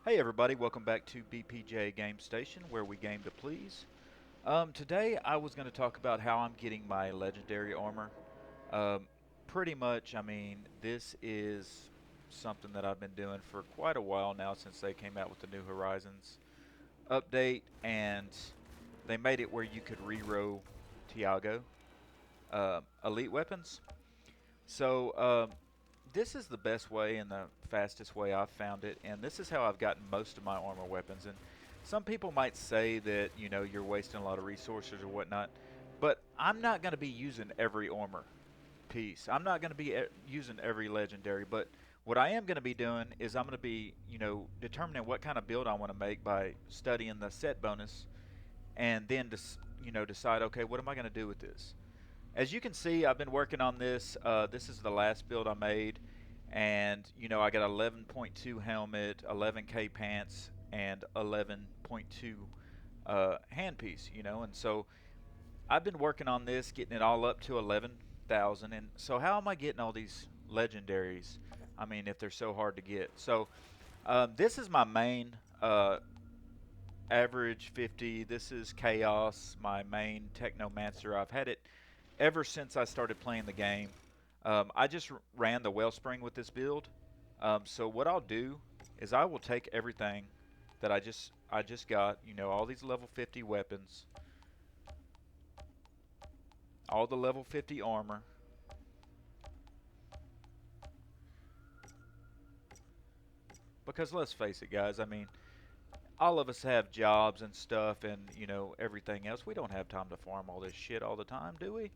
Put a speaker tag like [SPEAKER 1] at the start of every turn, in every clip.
[SPEAKER 1] Hey everybody, welcome back to BPJ Game Station where we game to please. Today I was going to talk about how I'm getting my legendary armor. Um, Pretty much, this is something that I've been doing for quite a while now since they came out with the New Horizons update, and they made it where you could reroll Tiago elite weapons. So this is the best way and the fastest way I've found it, and this is how I've gotten most of my armor weapons. And some people might say that you're wasting a lot of resources or whatnot, but I'm not going to be using every armor piece. I'm not going to be using every legendary, but what I am going to be doing is I'm going to be determining what kind of build I want to make by studying the set bonus, and then decide, okay, what am I going to do with this. As you can see, I've been working on this. This is the last build I made, and I got 11.2 helmet, 11K pants, and 11.2 handpiece. And so I've been working on this, getting it all up to 11,000. And so how am I getting all these legendaries? I mean, if they're so hard to get. So this is my main average 50. This is Chaos, my main Technomancer. I've had it ever since I started playing the game. I just ran the Wellspring with this build. So what I'll do is I will take everything that I just got, all these level 50 weapons, all the level 50 armor, because let's face it, guys. I mean, all of us have jobs and stuff, and everything else. We don't have time to farm all this shit all the time, do we?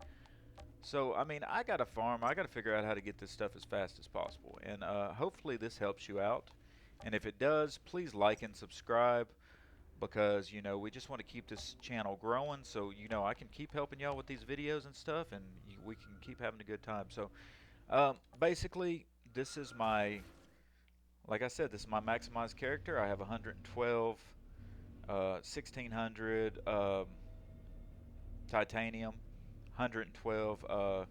[SPEAKER 1] So, I mean, I got to farm. I got to figure out how to get this stuff as fast as possible. And hopefully this helps you out. And if it does, please like and subscribe because, we just want to keep this channel growing so, I can keep helping y'all with these videos and stuff and we can keep having a good time. So, basically, this is my, like I said, this is my maximized character. I have 112, 1600 titanium, 112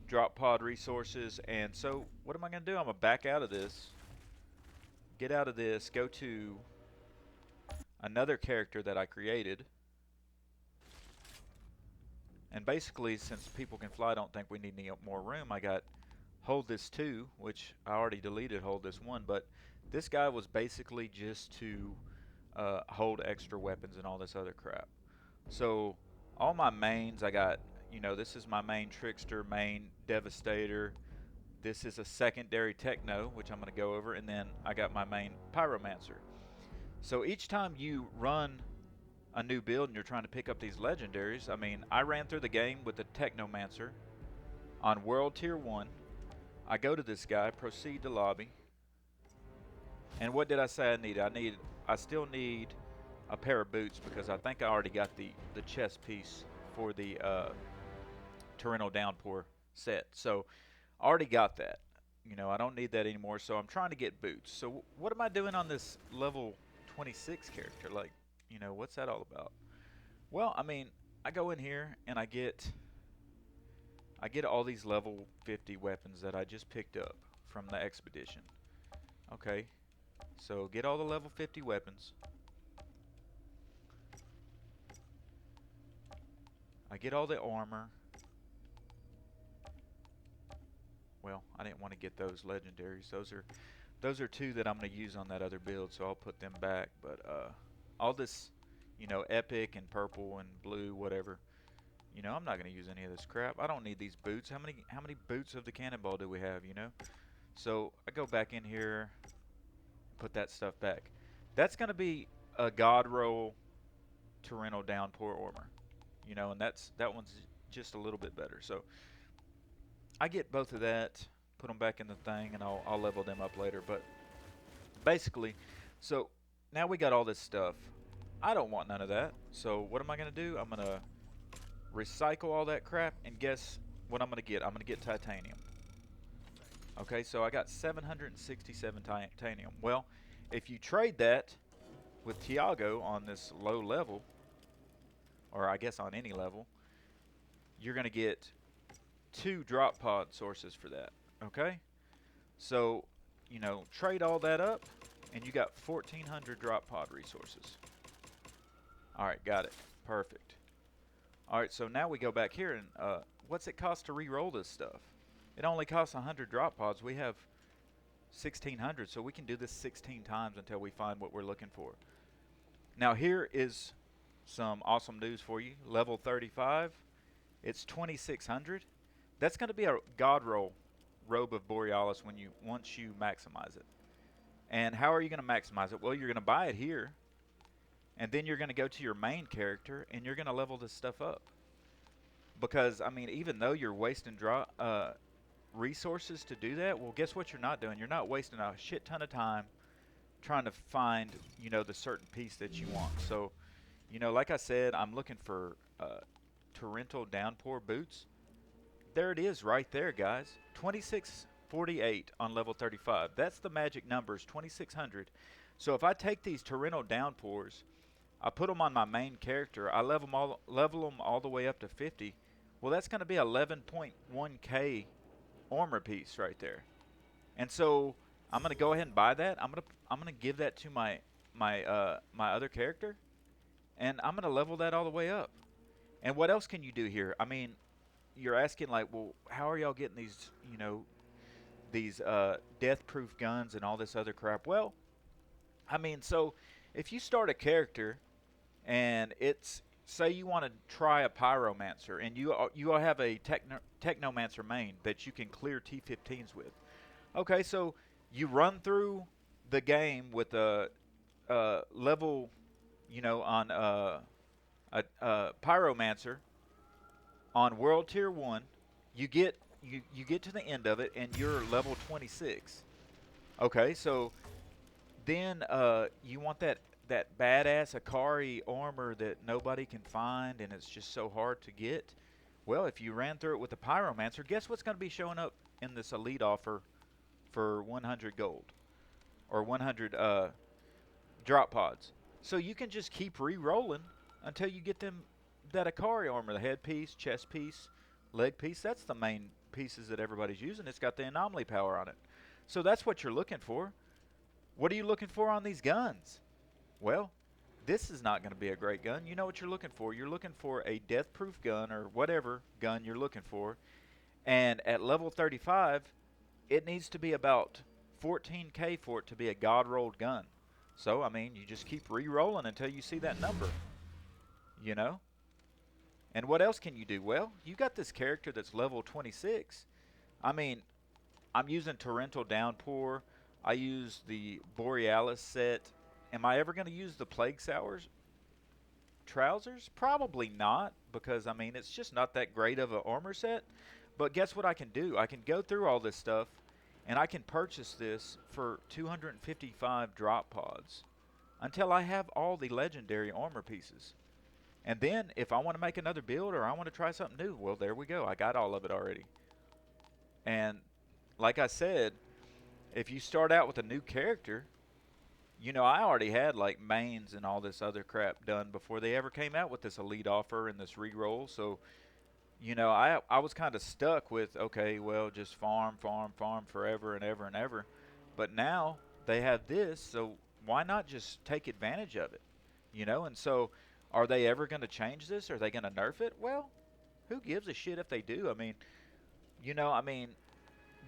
[SPEAKER 1] drop pod resources. And so what am I going to do? I'm going to back out of this, get out of this, go to another character that I created. And basically, since people can fly, I don't think we need any more room. I got hold this 2, which I already deleted hold this 1, but this guy was basically just to hold extra weapons and all this other crap. So all my mains, I got, this is my main Trickster, main Devastator. This is a secondary Techno, which I'm going to go over, and then I got my main Pyromancer. So each time you run a new build and you're trying to pick up these legendaries, I mean, I ran through the game with the Technomancer on World Tier 1. I go to this guy, proceed to lobby, and what did I say I need? I still need a pair of boots because I think I already got the chest piece for the Torrential Downpour set. So I already got that. I don't need that anymore, so I'm trying to get boots. So what am I doing on this level 26 character? Like, what's that all about? Well, I mean, I go in here and I get all these level 50 weapons that I just picked up from the expedition. Okay, so get all the level 50 weapons. I get all the armor. Well, I didn't want to get those legendaries. Those are 2 that I'm going to use on that other build, so I'll put them back. But all this, epic and purple and blue, whatever. I'm not going to use any of this crap. I don't need these boots. How many boots of the cannonball do we have? So I go back in here, put that stuff back. That's going to be a God roll Torrential Downpour armor. And that one's just a little bit better. So I get both of that, put them back in the thing, and I'll level them up later. But basically, so now we got all this stuff. I don't want none of that. So what am I going to do? I'm going to recycle all that crap, and guess what I'm going to get? I'm going to get titanium. Okay, so I got 767 titanium. Well, if you trade that with Tiago on this low level, or I guess on any level, you're going to get 2 drop pod sources for that. Okay? So, trade all that up, and you got 1,400 drop pod resources. Alright, got it. Perfect. Alright, so now we go back here and what's it cost to re-roll this stuff? It only costs 100 drop pods. We have 1,600, so we can do this 16 times until we find what we're looking for. Now here is some awesome news for you. Level 35, it's 2,600. That's going to be a god roll, Robe of Borealis, once you maximize it. And how are you going to maximize it? Well, you're going to buy it here, and then you're going to go to your main character, and you're going to level this stuff up. Because, I mean, even though you're wasting resources to do that, well, guess what you're not doing? You're not wasting a shit ton of time trying to find, you know, the certain piece that you want. So, you know, like I said, I'm looking for torrential downpour boots. There it is right there, guys. 2648 on level 35. That's the magic numbers, 2,600. So if I take these torrential downpours, I put them on my main character, I level them all the way up to 50. Well, that's going to be 11.1k armor piece right there. And so I'm going to go ahead and buy that. I'm going to give that to my other character, and I'm going to level that all the way up. And what else can you do here? I mean, you're asking like, well, how are y'all getting these, you know, these death-proof guns and all this other crap? Well, I mean, so if you start a character and it's, say you want to try a pyromancer and you have a technomancer main that you can clear T15s with. Okay, so you run through the game with a level, you know, on a pyromancer on world tier 1. You get to the end of it and you're level 26. Okay, so then you want that badass Akari armor that nobody can find and it's just so hard to get. Well, if you ran through it with the pyromancer, guess what's going to be showing up in this elite offer for 100 gold or 100 drop pods? So you can just keep re-rolling until you get that Akari armor, the headpiece, chest piece, leg piece. That's the main pieces that everybody's using. It's got the anomaly power on it. So that's what you're looking for. What are you looking for on these guns? Well, this is not going to be a great gun. You know what you're looking for. You're looking for a death-proof gun or whatever gun you're looking for. And at level 35, it needs to be about 14k for it to be a god-rolled gun. So, I mean, you just keep re-rolling until you see that number. You know? And what else can you do? Well, you got this character that's level 26. I mean, I'm using Torrential Downpour. I use the Borealis set. Am I ever going to use the Plague Sours trousers? Probably not, because, I mean, it's just not that great of an armor set. But guess what I can do? I can go through all this stuff, and I can purchase this for 255 drop pods until I have all the legendary armor pieces. And then, if I want to make another build or I want to try something new, well, there we go. I got all of it already. And like I said, if you start out with a new character, you know, I already had like mains and all this other crap done before they ever came out with this elite offer and this re-roll. So, you know, I was kind of stuck with, okay, well, just farm forever and ever and ever. But now they have this, so why not just take advantage of it? You know, and so are they ever going to change this? Are they going to nerf it? Well, who gives a shit if they do? I mean, you know, I mean,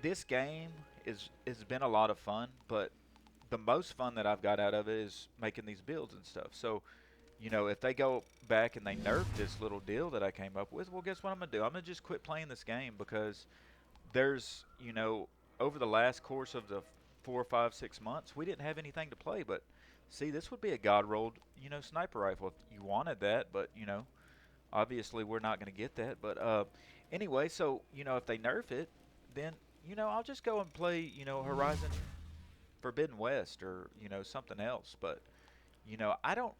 [SPEAKER 1] this game has been a lot of fun, but the most fun that I've got out of it is making these builds and stuff. So, you know, if they go back and they nerf this little deal that I came up with, well, guess what I'm going to do? I'm going to just quit playing this game because there's, you know, over the last course of the 4, 5, 6 months, we didn't have anything to play. But, see, this would be a God-rolled, you know, sniper rifle. If you wanted that, but, you know, obviously we're not going to get that. But, anyway, so, you know, if they nerf it, then, you know, I'll just go and play, you know, Horizon Forbidden West or, you know, something else. But, you know, I don't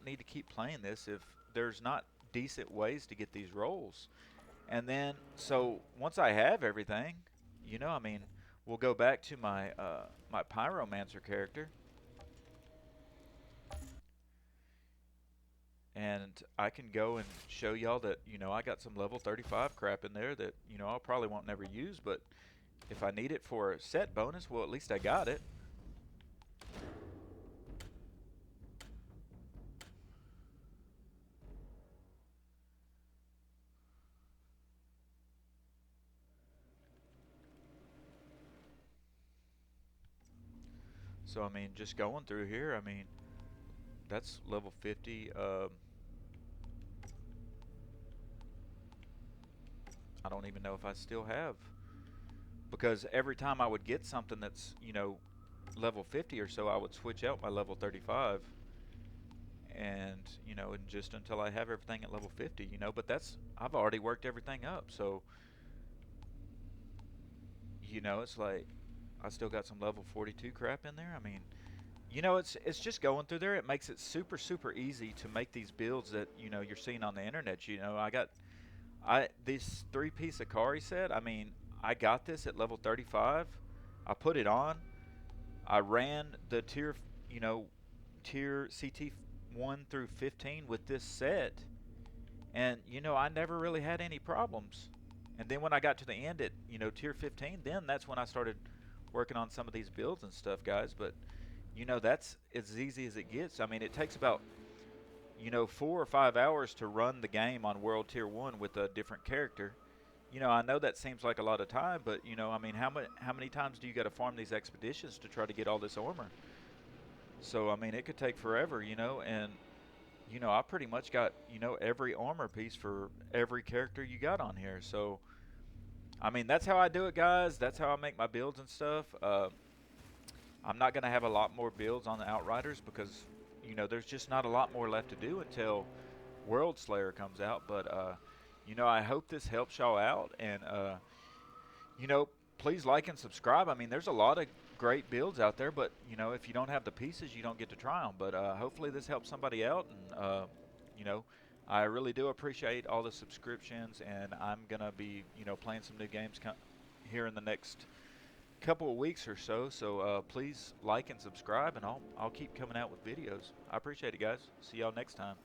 [SPEAKER 1] need to keep playing this if there's not decent ways to get these rolls. And then, so once I have everything, you know, I mean, we'll go back to my my Pyromancer character, and I can go and show y'all that, you know, I got some level 35 crap in there that, you know, I probably won't never use, but if I need it for a set bonus, well, at least I got it. So I mean, just going through here, I mean, that's level 50. I don't even know if I still have, because every time I would get something that's, level 50 or so, I would switch out my level 35, and and just until I have everything at level 50, but that's, I've already worked everything up. So it's like I still got some level 42 crap in there. I mean, it's just going through there. It makes it super super easy to make these builds that you're seeing on the internet. I this 3-piece Akari set. I mean, I got this at level 35. I put it on. I ran the tier CT 1 through 15 with this set, and I never really had any problems. And then when I got to the end at tier 15, then that's when I started working on some of these builds and stuff, guys. But that's as easy as it gets. I mean, it takes about 4 or 5 hours to run the game on World Tier 1 with a different character. I know that seems like a lot of time, but I mean, how many times do you got to farm these expeditions to try to get all this armor? So I mean, it could take forever, and I pretty much got every armor piece for every character you got on here. So I mean, that's how I do it, guys. That's how I make my builds and stuff. I'm not gonna have a lot more builds on the Outriders because there's just not a lot more left to do until World Slayer comes out. But I hope this helps y'all out, and you know, please like and subscribe. I mean, there's a lot of great builds out there, but if you don't have the pieces, you don't get to try them. But hopefully this helps somebody out, and you know, I really do appreciate all the subscriptions, and I'm gonna be playing some new games here in the next couple of weeks or so. So please like and subscribe, and I'll keep coming out with videos. I appreciate it, guys. See y'all next time.